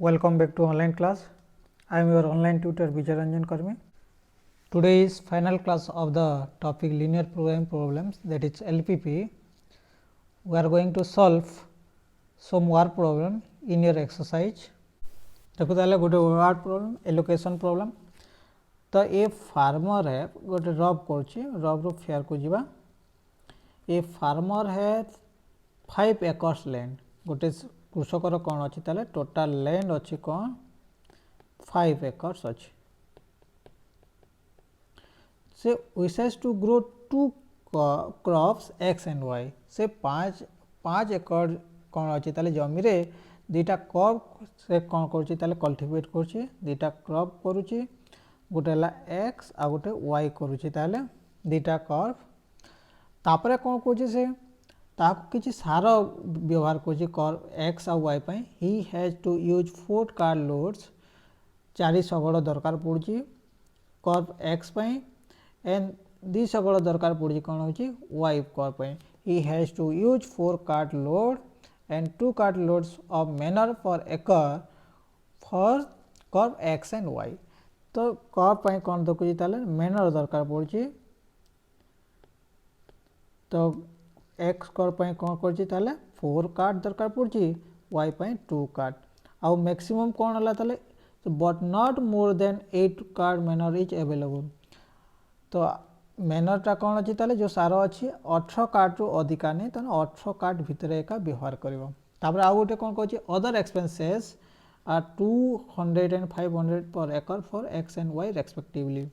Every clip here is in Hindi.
Welcome back to online class. I am your online tutor Vijay Ranjan Karmi. Today is final class of the topic linear programming problems, that is LPP. We are going to solve some word problem in your exercise. देखो ताले गोटे word problem allocation problem. तो ए फार्मर है गोटे रब करछि रब रो फेयर को जिबा. ए फार्मर है 5 एकर्स लैंड. गोटे कृषकर कौन अच्छी ताले टोटाल लैंड अच्छी कौन 5 एकर्स अच्छी. से wishes to grow 2 crops X and Y. से 5 एकड़ कौन अच्छी ताले जमी रे दुईटा क्रॉप से कौन करुच्ची ताले कल्टिवेट करुच्ची दुईटा क्रॉप करुच्ची. गोटे है एक्स आ गोटे वाई करुच्ची ताले दुईटा क्रॉप. तापरे कौन करुच्ची से ताकू किसी सार व्यवहार करुच्ची कर्व एक्स आ वाई पाई. He has to use 4 cart loads 4 शगड़ दरकार पड़ुची कर्व एक्स पाई एंड 2 शगड़ दरकार पड़ुची कौन होची वाई कर्व पाई. He has to use 4 cart load and 2 cart loads of manure for acre for curve x and y. तो कर्व पाई कौन देखुची ताले मैनर दरकार पड़ुची. तो एक्स कर्व पाई कौन करछि ताले 4 कार्ड दरकार पड़ुची वाई पाई 2 कार्ड. आउ मैक्सिमम कौन हला ताले but not more than 8 card manner is available. तो मैनरटा कौन अच्छी ताले जो सार अच्छी 18 कार्ड रु अधिका नहीं तो 18 कार्ड भितर एका व्यवहार करिवो. तापर आउ गोटे कौन कहछि other expenses are 200 and 500 per acre for x and y respectively.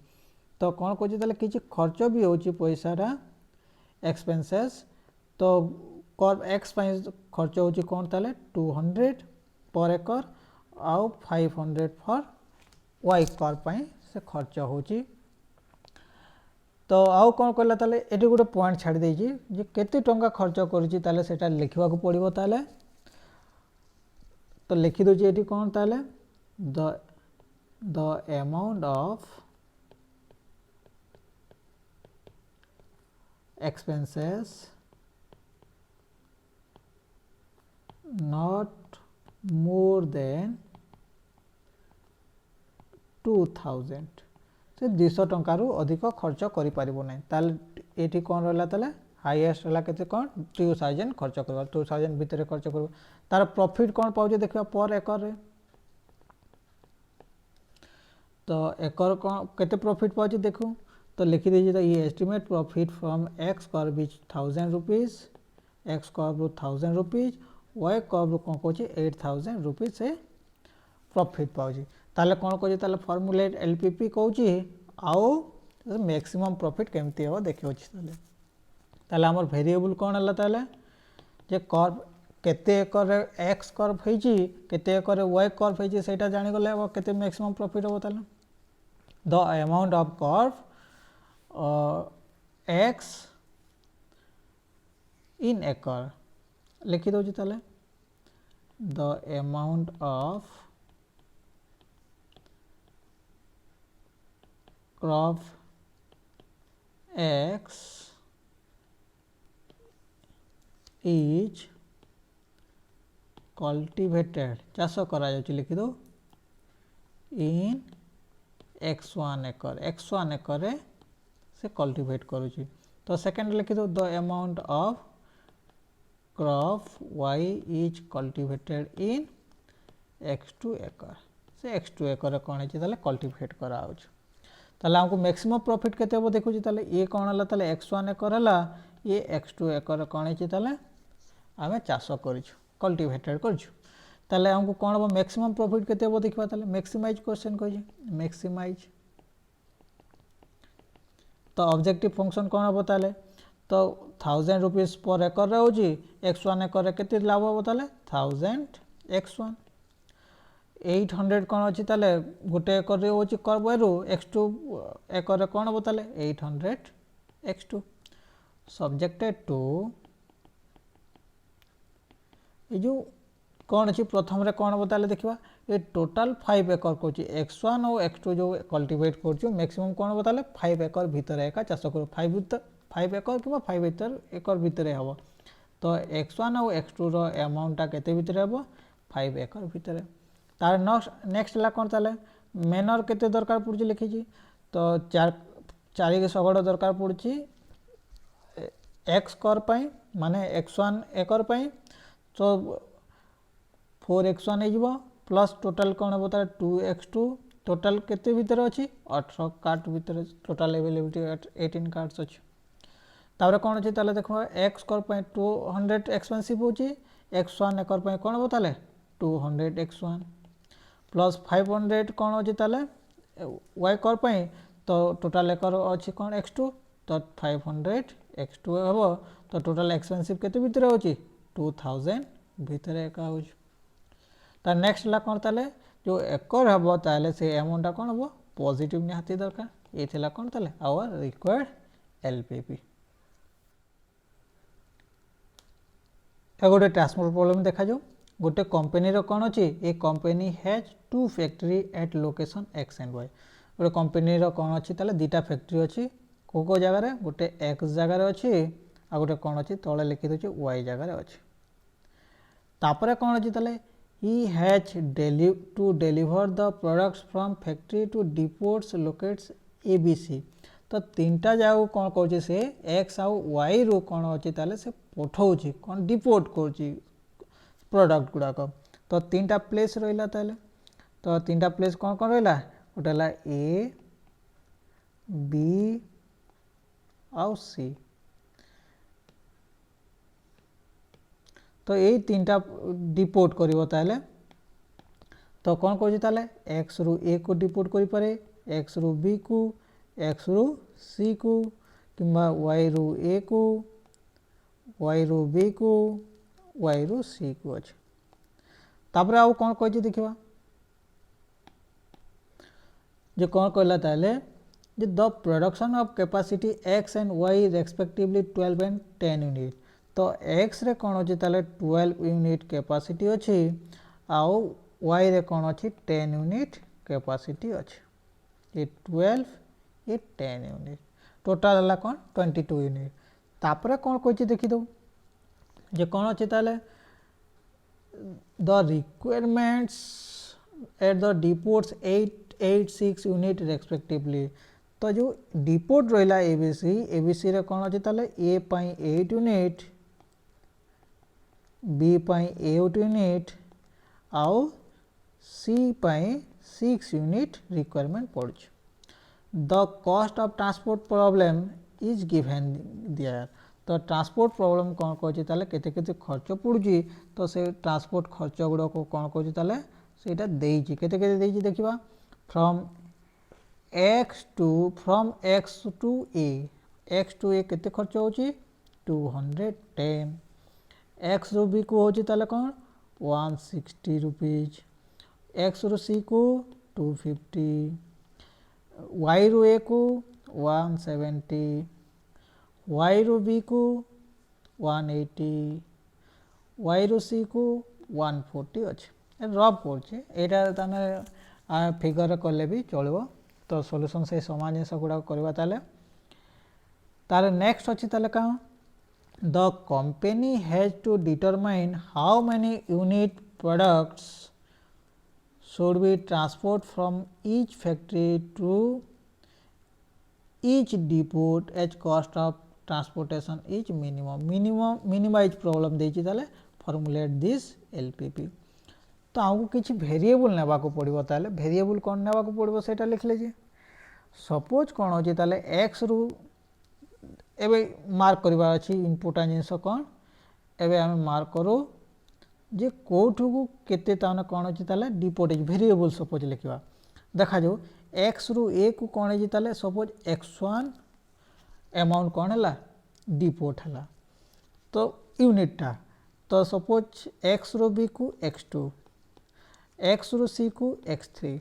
तो कौन कहछि ताले किछि खर्च भी होछि पैसाटा एक्सपेंसेस. तो कर्व एक्स पाई खर्च होछि कौन ताले 200 पर एकर आउ 500 फॉर वाई कर्व पाई से खर्च होछि. तो आउ कौन कहला ताले एटी गोटे पॉइंट छाड़ी देछि जे केते टंका खर्च करिछि ताले सेटा लिखिबा को पड़िबो. ताले तो लिखि दोछि एटी कौन ताले the amount of expenses not more than 2000 से 200 टंका रु अधिक खर्च करि परिबो नै. ताले एठी कोन रहला ताले हाईएस्ट रहला केते कोन 2000 खर्च करबा 2000 भितर खर्च करबा. तार प्रॉफिट कोन पाउजे देखबा पर एकर रे. तो एकर कोन केते प्रॉफिट पाउजे देखू. तो लिखि दीजिए तो ये estimate profit from X crop is 1000 rupees X crop 1000 rupees Y crop कौन कौन 8000 रुपीज से प्रॉफिट पाउची. ताले कौन कौन ताले फॉर्मुलेट एलपीपी कहूची आउ मैक्सिमम प्रॉफिट केमती हो देखियो ताले. ताले हमर वेरिएबल कौन हला ताले जे कर्व केते एकर एक्स कर्व होईची केते एकर वाई कर्व होईची सेटा जानि गले केते मैक्सिमम प्रॉफिट हो. ताले the amount of curve x in acre लिखि दो ताले the amount of crop x is cultivated चाष करा जाउची लिखि दो इन x1 एकर x1 एकर से कल्टिवेट करुची. तो सेकंड लिखि दो the amount of crop y is cultivated in x2 एकर से x2 एकर कोन अछि ताले कल्टिवेट करा आउछ. ताले हमको मैक्सिमम प्रॉफिट केते हो देखुची. ताले ये कोन हला ताले x1 एकर हला ये x2 एकर कोन अछि ताले आमे चाष करिछु कल्टिवेटेड करिछु. ताले हमको कोन हो मैक्सिमम प्रॉफिट केते हो देखबा. ताले मैक्सिमाइज क्वेश्चन कहि मैक्सिमाइज. तो ऑब्जेक्टिव फंक्शन कौन हम ताले तो 1000 रुपीज पर एकर रहउची x1 एकर केते लाभ हो ताले 1000 x1 800 कौन अछि ताले गोटे एकर रे होची कर्व रो x2 एकर कौन हो ताले 800 x2 सब्जेक्टेड टू ए जो कौन अछि प्रथम रे कौन हो ताले देखिबा ये टोटल 5 एकर कोची x1 और x2 जो कल्टिवेट करछु मैक्सिमम कौन हो ताले 5 एकर भीतर एका चाष करू 5 एकर किबा 5 एकर भीतर हबो. तो x1 और x2 रो अमाउंट ता केते भीतर हबो 5 एकर भीतर. तार नेक्स्ट है कौन ताले मेनर केते दरकार पड़ुची लिखी तो 4 शगड़ दरकार पड़ुची एक्स कर पाई माने x1 एकर पाई तो 4x1 हो प्लस टोटाल कौन हम तार 2x2 टोटाल केते भितर अच्छी 18 कार्ड भितर टोटाल अवेलेबिलिटी 18 कार्ड्स अच्छी तापर कौन अच्छी ताले देखो एक्स कर पाई 200 एक्सपेंसिव होची x1 एकर पाई कौन हम ताले 200 x1 प्लस 500 कौन अच्छी ताले y कर पाई तो टोटाल एकर अच्छी कौन x2 तो 500 x2 हम तो टोटाल एक्सपेंसिव केते भितर होची 2000 भितर एका हो तार नेक्स्ट ला कौन ताले जो एकर हम ताले से अमाउंट कौन हम पॉजिटिव निहाती दरकार ये थिला कौन ताले आवर रिक्वायर्ड एलपीपी गोटे ट्रांसपोर्ट प्रॉब्लम देखा जाओ गोटे कंपनी रो कौन अच्छी ये company has 2 factory at location X and Y गोटे कंपनी रो कौन अच्छी ताले दीटा फैक्ट्री अच्छी को जगार गोटे एक्स जगार अच्छी आ गोटे कौन अच्छी तले लिखी दूसरी वाई जगार अच्छी तापर कौन अच्छी ताले he has to deliver the products from factory to depots locates ABC तो तीनटा जगह कौन कर से एक्स आउ वाई रु कौन अच्छी ताले से पठाऊँ कौन डिपोर्ट कर प्रोडक्ट गुड़ाक तो तीनटा प्लेस रहा ताले तो तीनटा प्लेस कौन कौन रहा गोटे है ए बी आउ सी तो यही तीनटा डिपोर्ट करिवो ताले तो कौन कर ताले एक्स रु ए को डिपोर्ट करि पारे एक्स रु बी को एक्स रु सी को किंबा वाई रु ए को वाई रु बी को वाई रु सी को अच्छे तापर आउ कौन कहि देखिबा जे कौन कहला ताले जे the production of capacity x and y respectively 12 and 10 unit तो एक्स रे कौन अच्छी ताले 12 यूनिट कैपेसिटी अच्छी आउ वाई रे कौन अच्छी 10 यूनिट कैपेसिटी अच्छी ये 12 ये 10 यूनिट टोटाल है कौन 22 यूनिट तापर कौन कहि देखी दो जे कौन अच्छी ताले the requirements at the depots 886 unit respectively तो जो डिपोट रहा एबीसी रे कौन अच्छी ताले ए पाई 8 यूनिट बी पाई 8 यूनिट आउ सी पाई 6 यूनिट रिक्वायरमेंट पड़ the cost of transport problem is given there तो ट्रांसपोर्ट प्रॉब्लम कौन कहे ताले केते केते खर्च पड़ुची तो से ट्रांसपोर्ट खर्च गुड़ा को कौन कहे ताले सेटा देइची केते केते देइची देखिबा फ्रॉम एक्स टू ए केते खर्च होची 210 एक्स रु बी को होची ताले कौन 160 रुपीज एक्स रु सी को 250 वाई रु ए को 170 वाई रु बी को 180 वाई रु सी को 140 अच्छे रफ कर तमें फिगर कले भी चलो तो सॉल्यूशन से समान जिन गुड़ा करवा ताले नेक्स्ट अच्छी ताले कहाँ the company has to determine how many unit products should be transport from each factory to each depot as cost of transportation is minimize problem देछि ताले formulate this LPP तो आमको किसी वेरिएबल नेबा को पड़िबो ताले वेरिएबल कोन नेबा को पड़िबो सेटा लिखले जे सपोज कोन होची ताले x रु एबे मार्क करबा अछि इनपुट जिनस कोन एबे हम मार्क करू जे कोठू को केते ताने कोन अछि ताले डिपोट वेरिएबल सपोज लिखिबा देखा जो x रु a को कोन अछि ताले सपोज x1 अमाउंट कोन हला डिपोट हला तो यूनिट टा तो सपोज x रु b को x2 x रु c को x3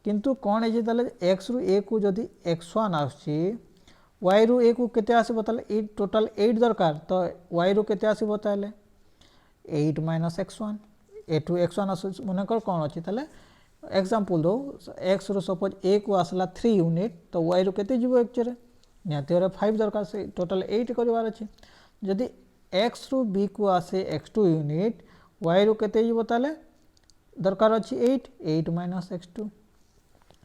किंतु कोन अछि ताले x रु a को जदी x1 आछि y रु a को केते आसी बताले टोटल 8 दरकार तो y रु केते आसी बताले 8 minus x1 A to x1 मनकर कौन अच्छी ताले एग्जांपल दो x रु सपोज a को आसला 3 यूनिट तो y रु केते जीवो एक्चुअली निहाती 5 दरकार से टोटल 8 करबार अछि जदी x रु b को आसे x2 यूनिट y रु केते जीवो ताले दरकार अच्छी 8 माइनस x2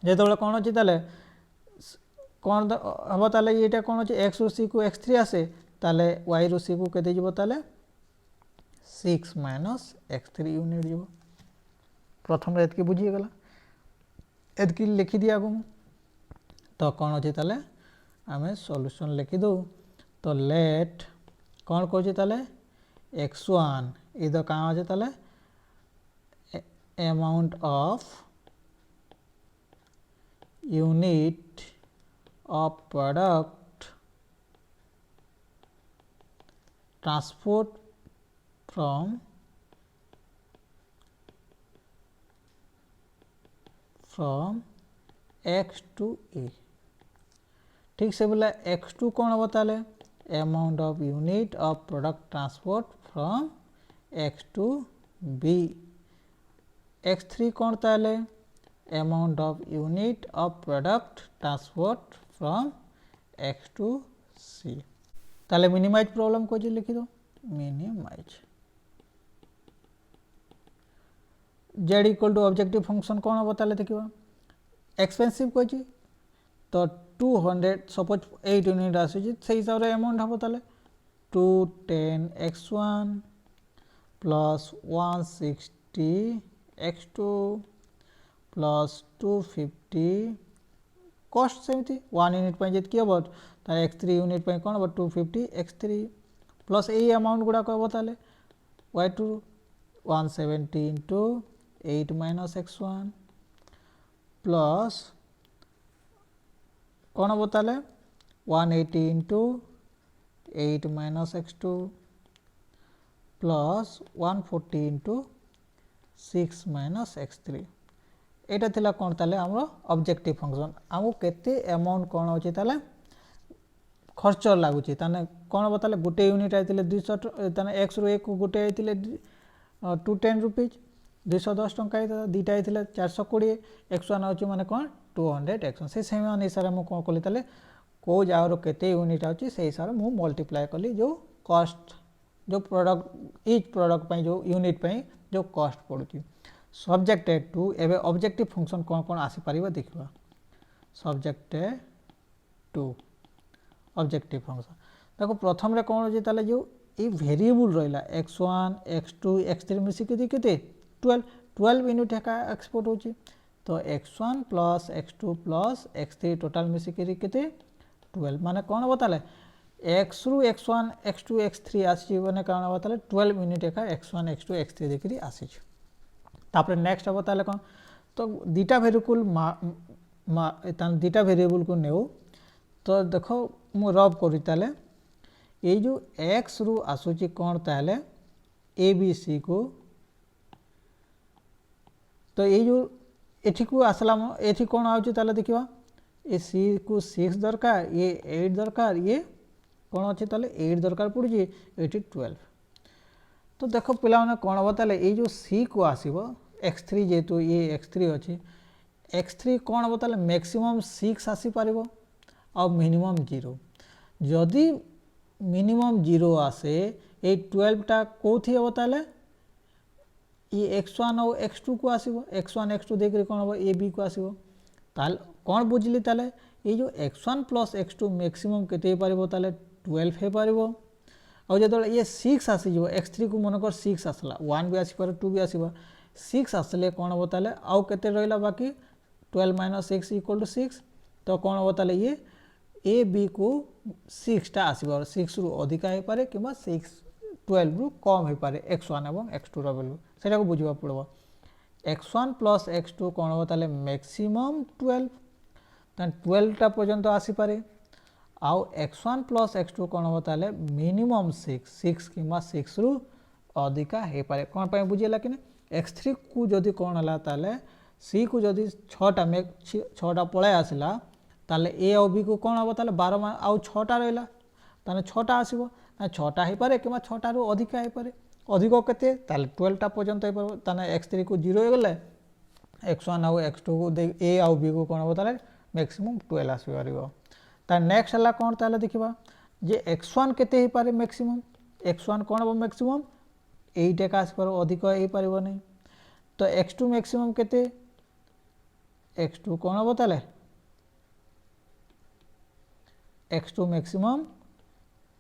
जो कौन अच्छी ताले कौन हम ताले ये कौन अच्छे x रु c को x3 आसे ताले y रु c को केते जीवो ताले 6 माइनस x3 यूनिट जीवो प्रथम रे एतकी बुझी गला एतकी लिखि दिया को तो कौन अच्छे ताले आमे सॉल्यूशन लिखि दो तो लेट कौन करछि ताले x1 इधर कहाँ अच्छे ताले amount of unit of product transport from x to a ठीक से बोला x2 कौन होता है amount of unit of product transport from x to b x3 कौन होता है amount of unit of product transport from x to c ताले मिनिमाइज प्रॉब्लम को जी लिखी दो minimize z equal to objective function कौन हम ताले देखिबा एक्सपेंसिव को जी तो 200 सपोज 8 यूनिट आसी जी से हिसाब रे अमाउंट हम ताले 210x1 plus 160 x2 plus 250 cost सेमती 1 यूनिट पे जेत किया बट तार x3 यूनिट पे कोन बट 250 x3 प्लस ए अमाउंट गुडा को बताले y2 170 into 8 minus x1 plus कौन बताले 180 into 8 minus x2 plus 140 into 6 minus x3 एटा थिला कौन ताले हमरो ऑब्जेक्टिव फंक्शन हमको केते अमाउंट कौन होची ताले खर्च लागुची ताने कौन बताले गोटे यूनिट आइतिले 200 ताने x रो 1 गोटे आइतिले 210 रुपीज 210 टंका आइता दीटा आइतिले 420 x1 होची माने कौन 200 x1 से सेम अनुसार हम कौन कली ताले को जारो केते यूनिट आउची से हिसाब मु मल्टीप्लाई कली जो कॉस्ट जो प्रोडक्ट ईच प्रोडक्ट पई जो यूनिट पई जो कॉस्ट पड़ुची सब्जेक्टेड टू एबे ऑब्जेक्टिव फंक्शन कौन कौन आसी परिबा देखिबा सब्जेक्टेड टू ऑब्जेक्टिव फंक्शन देखो प्रथम रे कौन होची ताले जो ए वेरिएबल रहिला x1 x2 x3 मिसी के केते 12 यूनिट का एक्सपोर्ट होची तो x1 plus x2 plus x3 total मिसी के केते 12 माने कौन बताले x रु x1 x2 x3 आसी माने कौन बताले 12 यूनिट का x1 x2 x3 देखि आसी तापर नेक्स्ट अब ताले कौन तो दीटा वेरिएबल तान दीटा वेरिएबल को नेउ तो देखो मु रब करी ताले ये जो x रु आसुची कौन ताले a b c को तो ये जो एठी को आसला एठी कौन आउची ताले देखिबा ए c को 6 दरकार ये 8 दरकार ये कौन अछि ताले 8 दरकार पड़ुची एठी 12 तो देखो पिला माने कौन बताले ये जो c को आसीबो x3 जेतु ये x3 अछि x3 कौन बताले मैक्सिमम 6 आसी पारिबो और मिनिमम 0 जदि मिनिमम 0 आसे ए 12 टा कोथि हो ताले ये x1 और x2 को आसीबो x1 x2 देख रे कौन हो a b को आसीबो ताल कौन बुझली ताले ये जो x1 प्लस x2 मैक्सिमम केते पारिबो ताले 12 हे पारिबो और जदो ये 6 आसी जो x3 को मन कर 6 आसला 1 भी आसी पारे 2 भी आसीबा 6 आसले कौन हो ताले आउ केते रहिला बाकी 12 माइनस 6 इक्वल टू 6 तो कौन हो ताले ये ए बी को 6 टा आसीबो और 6 रु अधिका हे पारे किबा 6 12 रु कम हे पारे x1 एवं x2 रो वैल्यू सेटा को बुझिबा पड़बो x1 प्लस x2 कौन हो ताले मैक्सिमम 12 तन 12 टा पर्यंत आसी पारे आउ x1 प्लस x2 कौन हो ताले मिनिमम 6 किबा 6 रु अधिका हे पारे कौन पय बुझिला कि x3 को जदि कौन हला ताले c को जदि 6 टा पळे आसिला ताले a और b को कौन हो ताले 12 आउ 6 टा रहला ताने 6 टा आसीबो 6 टा हे पारे किबा 6 टा रु अधिका हे पारे अधिक केते ताले 12 टा पर्यंत हे पारे ताने x3 को 0 हे गेले x1 और x2 को a और b को कौन हो ताले मैक्सिमम 12 आसी पारिबो ता नेक्स्ट हला कौन ताले देखिबा जे x1 केते हे पारे मैक्सिमम x1 कौन हो मैक्सिमम 8 का आसी पारो अधिक हे पारिबो नै तो x2 मैक्सिमम केते x2 कौन हम ताले x2 मैक्सिमम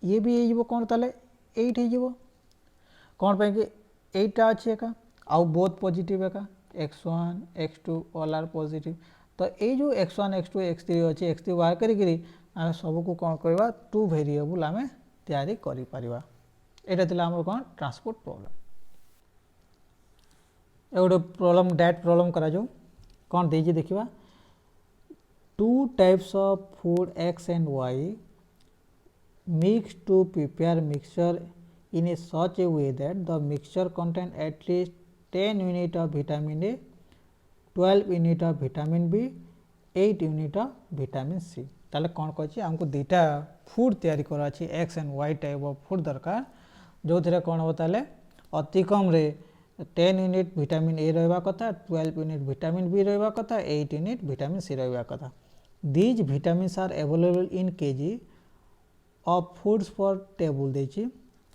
ये भी हो कौन ताले 8 हो कौन पे कि 8 टा अच्छी एका आउ बोथ पॉजिटिव एका x1 x2 all are positive तो ये जो x1 x2 x3 अच्छे x3 बाहर करी आम सबको कौन करवा 2 वेरिएबल आम तैयारी करि परिबा एटा थिला हमर कौन ट्रांसपोर्ट प्रॉब्लम ए गोटे प्रॉब्लम डैट प्रॉब्लम करा जो कौन देजी देखिबा 2 types of food x and y mixed to prepare mixture in a such a way that the mixture contain at least 10 unit of vitamin A 12 unit of vitamin B 8 unit of vitamin C ताले कौन कहछि हमको दुईटा फूड तैयारी करा अछि x and y type of food दरकार जो थिरे कौन हो ताले अति कम रे 10 यूनिट विटामिन ए रहबा कथा 12 यूनिट विटामिन बी रहबा कथा 8 यूनिट विटामिन सी रहबा कथा these vitamins are available in kg of foods for table देछि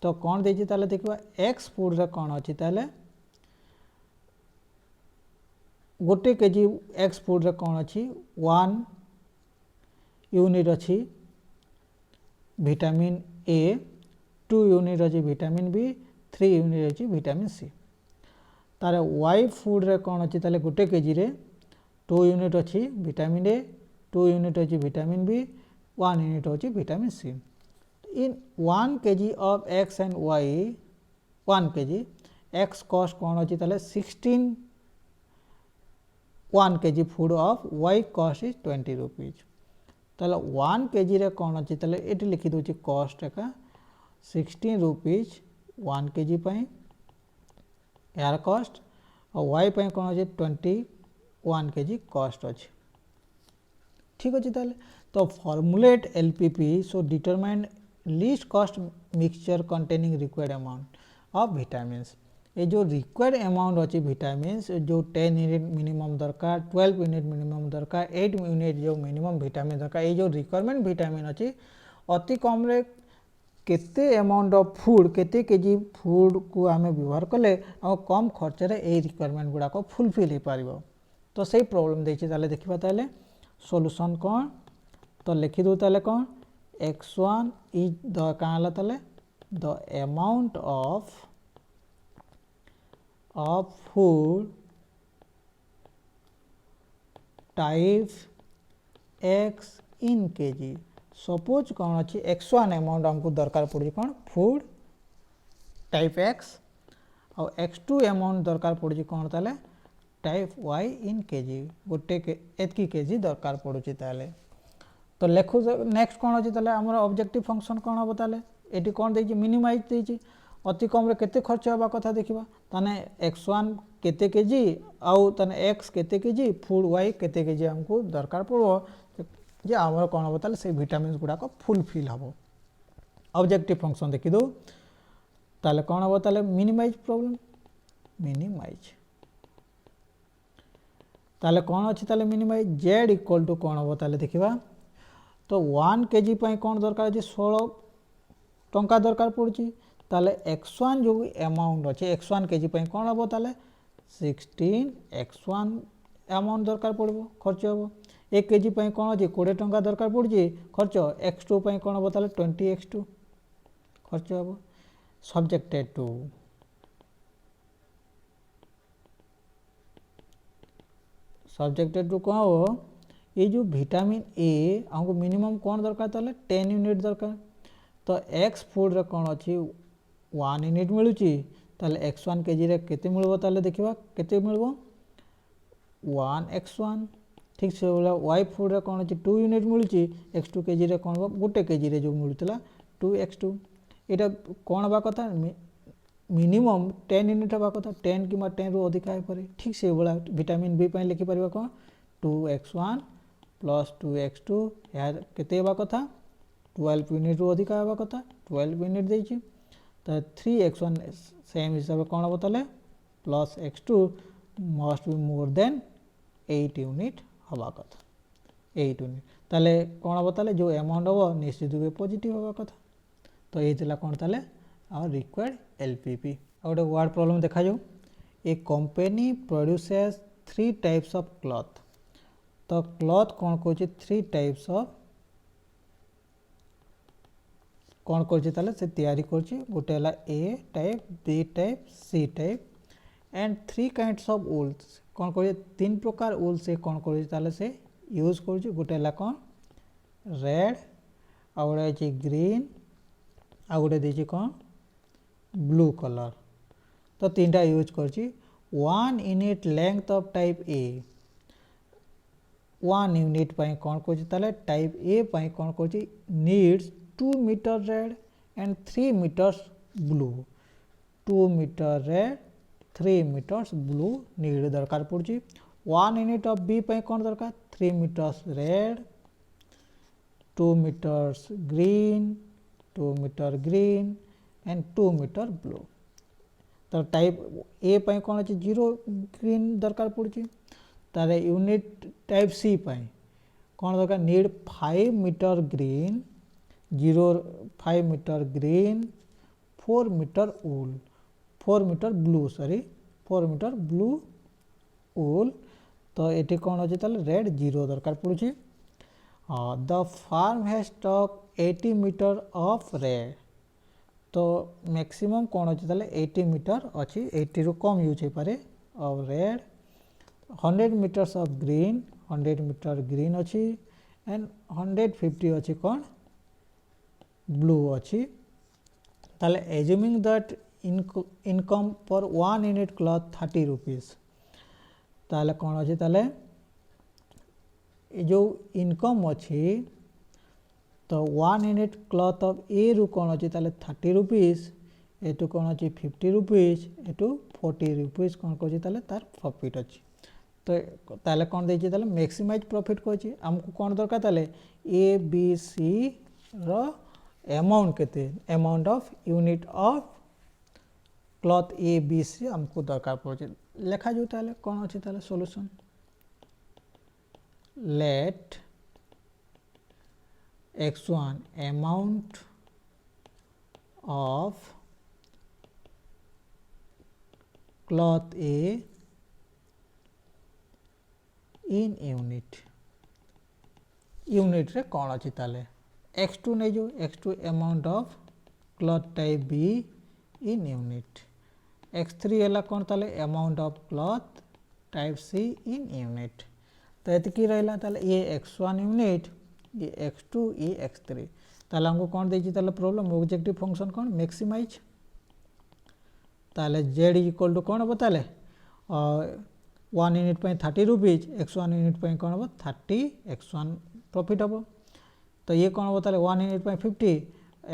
तो कौन देछि ताले देखिबा x फूड रे कौन अछि ताले गोटे केजी x फूड रे कौन अछि 1 यूनिट अछि विटामिन ए 2 यूनिट अछि विटामिन बी 3 यूनिट अछि विटामिन सी तारे y फूड रे कौन अछि ताले गोटे केजी रे 2 यूनिट अछि विटामिन ए 2 यूनिट अछि विटामिन बी 1 यूनिट अछि vitamin C in 1 kg of x and y 1 kg x cost कौन अछि ताले 16 1 kg food of y cost is 20 rupees ताले 1 kg रे कौन अछि ताले एटी लिखि दोछि कॉस्ट एका 16 रुपीज 1 kg पई यार कॉस्ट और y पई कौन अछि 21 kg कॉस्ट अछि ठीक अछि ताले तो formulate LPP so determine least cost mixture containing required amount of vitamins ये जो रिक्वायर्ड अमाउंट अच्छी विटामिन्स जो 10 यूनिट मिनिमम दरकार 12 यूनिट मिनिमम दरकार 8 यूनिट जो मिनिमम विटामिन दरकार ये जो रिक्वायरमेंट विटामिन अच्छी अति कम रे केते अमाउंट ऑफ फूड केते केजी फूड को आम व्यवहार कले और कम खर्च रे ए रिक्वायरमेंट गुड़ा को फुलफिल हो पारिबो तो सही प्रॉब्लम देछि ताले देखिबा ताले सॉल्यूशन कौन तो लिखि दो ताले कौन x1 is the काला ताले the amount of food type x in kg suppose कौन अच्छी x1 अमाउंट हमको दरकार पड़ी कौन फूड टाइप x और x2 अमाउंट दरकार पड़ी कौन ताले टाइप y इन kg गोटे के एतकी kg दरकार पड़ुची ताले तो लेखु नेक्स्ट कौन अच्छी ताले हमर ऑब्जेक्टिव फंक्शन कौन हम ताले एटी कौन देछि मिनिमाइज देछि अति कम रे केते खर्च होबा कथा देखिबा ताने x1 केते केजी आउ ताने x केते केजी फूड y केते केजी हमको दरकार पड़ो जे हमर कौन हम ताले से विटामिन्स गुडा को फुलफिल हबो ऑब्जेक्टिव फंक्शन देखि दो ताले कौन हम ताले मिनिमाइज प्रॉब्लम मिनिमाइज ताले कौन अच्छी ताले मिनिमाइज z इक्वल टू कौन हम ताले देखिबा तो 1 केजी पई कौन दरकार अछि 16 टंका दरकार पड़ुची ताले x1 जो अमाउंट अछि x1 केजी पई कौन हबो ताले 16 x1 अमाउंट दरकार पड़बो खर्च हबो 1 केजी पई कौन अछि 20 टंका दरकार पड़ुची खर्च x2 पई कौन हबो ताले 20 x2 खर्च हबो सब्जेक्टेड टू कौन हो ये जो विटामिन ए हमको मिनिमम कौन दरकार ताले 10 यूनिट दरकार तो x फूड रे कौन अछि 1 यूनिट मिलुची ताले x1 केजी रे केते मिलबो ताले देखिबा केते मिलबो 1x1 ठीक से बोला y फूड रे कौन अछि 2 यूनिट मिलुची x2 केजी रे कौन गोटे केजी रे जो मिलुतला 2x2 एटा कौन हबा कथा मिनिमम 10 यूनिट हबा कथा 10 किमा 10 रु अधिक आइ पारे ठीक से बोला विटामिन बी पई लिखि परबा कौन 2x1 प्लस 2x2 यार केते हबा कथा 12 यूनिट रु अधिक हबा कथा 12 यूनिट देछि तो 3x1 सेम हिसाब कौन हबो ताले plus x2 must be more then 8 unit हबा कथा 8 यूनिट ताले कौन हबो ताले जो अमाउंट हबो निश्चित रूपे पॉजिटिव हबा कथा तो ये थिला कौन ताले आवर रिक्वायर्ड एलपीपी और वर्ड प्रॉब्लम देखा जाऊ a company produces 3 types of cloth. तो क्लॉथ कौन कौन 3 टाइप्स ऑफ कौन कर से तैयारी कर गोटे है A type B type C type and 3 kinds of wools कौन कर 3 प्रकार वुल से कौन कर से यूज कर गोटे है कौन रेड आ गोटे ग्रीन आ गोटे देछि कौन ब्लू कलर। तो 3टा यूज कर 1 unit length of type A 1 unit कौन कर टाइप ए कौन कर needs 2 meter red and 3 meters blue 2 meter red 3 meters blue need दरकार पड़ी। 1 यूनिट ऑफ बी कौन दरकार 3 meters red 2 meters green 2 meter green and 2 meter blue. तो टाइप ए कौन अच्छे 0 ग्रीन दरकार पड़ी। तार यूनिट टाइप सी कौन दरकार need 5 metre green 5 metre green 4 metre wool 4 metre blue 4 metre blue wool. तो ये कौन अच्छे रेड 0 दरकार पड़ी। The farm has stock 80 metre of red. तो मैक्सिमम कौन अच्छे 80 मीटर अच्छी 80 रु कम यूज हो पारे of red 100 meters of green 100 meter green अच्छी एंड 150 अच्छी कौन ब्लू अच्छी। ताले एज्यूमिंग दैट इनकम पर 1 यूनिट क्लॉथ 30 रुपीज। ताले कौन अच्छी ताले जो इनकम अच्छी तो 1 यूनिट क्लॉथ ऑफ ए रु कौन अच्छी 30 रुपीज एटू कौन अच्छी 50 रुपीज एटू 40 रुपीज कौन कर तार प्रॉफिट अच्छी। तो ताले कौन देछि मैक्सिमाइज प्रॉफिट कहछि हमको कौन दरकार ताले ए बी सी रो अमाउंट केते amount of unit of cloth A B C हमको दरकार पड़े लेखा जो ताले कौन अच्छी solution let x1 amount of cloth A in unit रे कौन अच्छी ताले x2 नहीं जो x2 amount of cloth type B in unit x3 है कौन ताले amount of cloth type C in unit। तो ये रहा ताले ये x1 यूनिट ये x2 ये x3 ताले हमको कौन देछि ताले प्रॉब्लम ऑब्जेक्टिव फंक्शन कौन मैक्सिमाइज ताले z इक्वल टू कौन हम ताले 1 यूनिट 30 रुपीज x1 यूनिट कौन हम 30 x1 प्रॉफिट हम। तो ये कौन हम ताले 1 यूनिट 50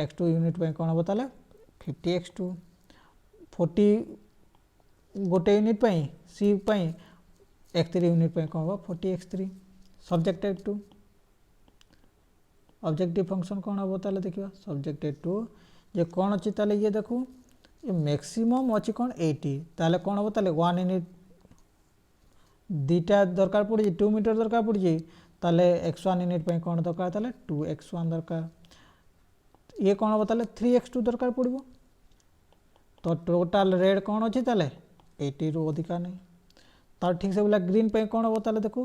x2 यूनिट कौन हम ताले 50 x2 40 गोटे यूनिट सी x3 यूनिट कौन हम 40 x3 subjected to objective function कौन हम ताले देखिए सब्जेक्टेड टू जे कौन अच्छी ताले ये देखो ये मैक्सिमम अच्छी कौन 80 ताले कौन हम ताले 1 यूनिट दीटा दरकार पड़ी 2 मीटर दरकार पड़ी ताले x1 यूनिट कौन दरकार ताले 2x1 दरकार ये कौन हम ताले 3x2 दरकार पड़ो। तो टोटाल रेड कौन अच्छी ताले 80 रु अधिका नहीं तार ठीक से बोला ग्रीन कौन हम ताले देखो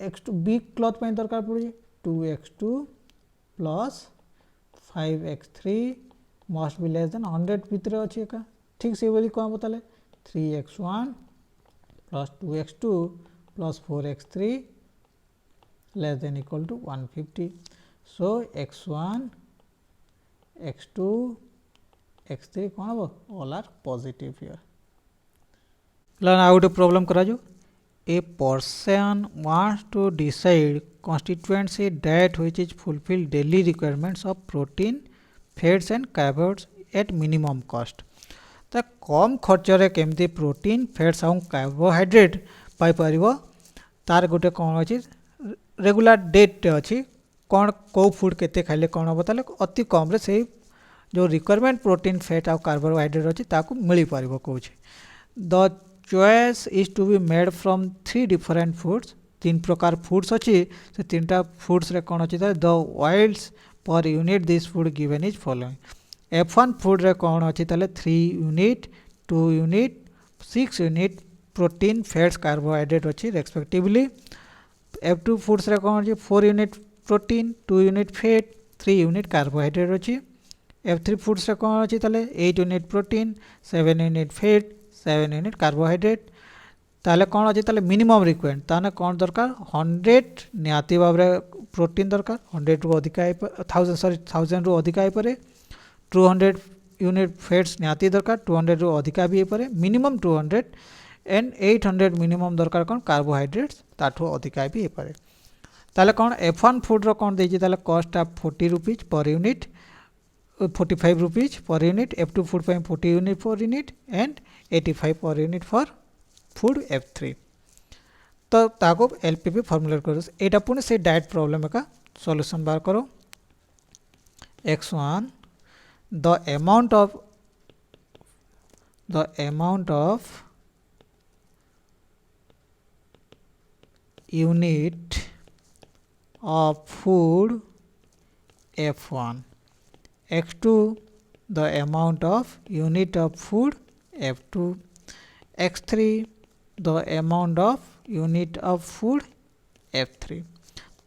x2 बी क्लॉथ दरकार पड़ी 2x2 plus 5x3 must be less than 100 भितर अच्छी एका ठीक से बोली कौन बताले 3x1 plus 2x2 plus 4x3 less than equal to 150। So x1 x2 x3 कौन हम ऑल आर पॉजिटिव हियर। आ गोटे प्रॉब्लम करा जो a person wants to decide constituency diet which is fulfill daily requirements of protein fats and carbohydrates at minimum cost। तो कम खर्च रे केमती प्रोटीन फैट्स और कार्बोहाइड्रेट पाई परिबो तार गोटे कौन अच्छी रेगुलर डेट अच्छी कौन कौ फूड केते खाइले कौन हम ताले अति कम रे से जो रिक्वायरमेंट प्रोटीन फैट और कार्बोहाइड्रेट अच्छी ताकू मिल पारिबो कहूँ। The choice is to be made from 3 different foods 3 प्रकार फूड्स अच्छी से 3टा फूड्स रे कौन अच्छी the oils per unit this food given is following F1 food रे कौन अच्छी ताले 3 unit 2 unit 6 unit protein fats carbohydrate अच्छी रेस्पेक्टिवली F2 फूड्स रे कौन अच्छी 4 unit protein 2 unit fat 3 unit carbohydrate अच्छी F3 फूड्स रे कौन अच्छी ताले 8 unit protein 7 unit fat 7 unit carbohydrate ताले कौन अच्छी ताले मिनिमम रिक्वायरमेंट ताने कौन दरकार 100 निहाती भाव प्रोटीन दरकार 100 रु अधिक 1000 रु अधिक हो पारे 200 यूनिट फैट्स निहाती दरकार 200 रु अधिक भी हो पारे मिनिमम 200 एंड 800 मिनिमम दरकार कौन कार्बोहाइड्रेट्स ताठू अधिक भी हो पारे ताले कौन F1 फूड रो कौन देछि ताले cost of 40 rupees per unit 45 rupees per unit F2 food पे 40 unit per unit and 85 per unit for food F3 तो ताको एलपीपी फॉर्मुलेट करो एटा पुणे से डाइट प्रॉब्लम का सॉल्यूशन बार करो x1 the amount of unit of food F1 x2 the amount of unit of food F2 x3 the amount of unit of food F3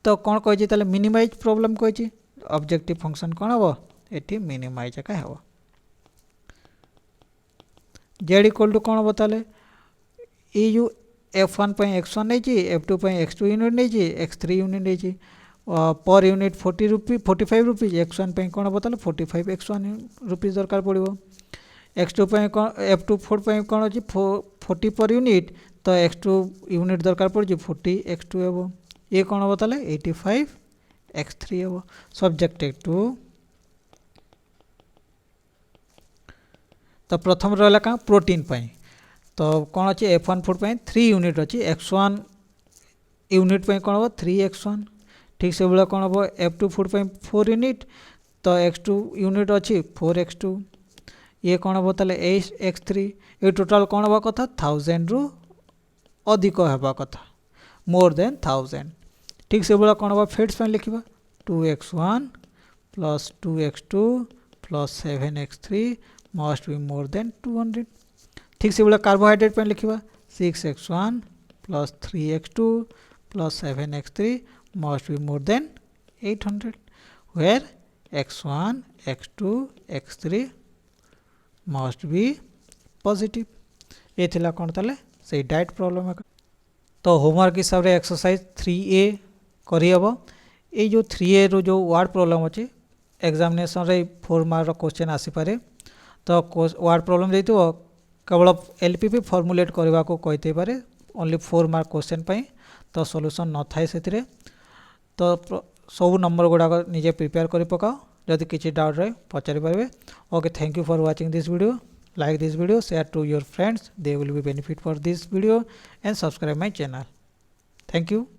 तो कौन कही ताले मिनिमाइज प्रॉब्लम कही ऑब्जेक्टिव फंक्शन कौन हम एटी मिनिमाइज एका हम जेड इक्वल टू कौन हम ताले ई जो F1 पे x1 नहीं F2 पे x2 यूनिट नहीं x3 यूनिट नहीं पर यूनिट 45 रुपीज x1 पे कौन हम ताले 45 x1 रुपीज दरकार पड़ो x2 पे F2 फूड पे कौन अच्छी 40 पर यूनिट तो x2 यूनिट दरकार पड़ी 40 x2 हम ये कौन हम ताले 85 x3 हम सब्जेक्टेड टू तो प्रथम रहा क्या प्रोटीन पाई तो कौन अच्छी F1 फूड पे 3 यूनिट अच्छी x1 यूनिट पे कौन हम 3x1 ठीक से भाई कौन हम F2 फूड पे 4 यूनिट तो x2 यूनिट अच्छी 4x2 ये कौन हम ताले 8x3 ये टोटाल कौन हवा कथा 1000 रु अधिक हवा कथा मोर देन 1000 ठीक से भाई कौन हम फैट्स पे लिखा 2x1 plus 2x2 plus 7x3 must be more than 200 ठीक से भाई कार्बोहाइड्रेट पे लिखा 6x1 plus 3x2 plus 7x3 must be more than 800 where x1 x2 x3 must be positive ये थिला कौन ताले से डाइट प्रॉब्लम है तो होमवर्क हिसाब रे एक्सरसाइज 3A करी हबो ए जो 3A रो जो वर्ड प्रॉब्लम अछि एग्जामिनेशन रे 4 मार्क रो क्वेश्चन आसी पारे तो वर्ड प्रॉब्लम देतो केवल एलपीपी फॉर्मुलेट करबा को कहते पारे ओनली 4 मार्क क्वेश्चन पई तो सॉल्यूशन न थाए सेतिरे तो सब नंबर गुडा निजे प्रिपेयर करि पकाओ जदि किसी डाउट रहे पचारि पारे okay thank you for watching this video like this video share to your friends they will be benefit for this video and subscribe my channel thank you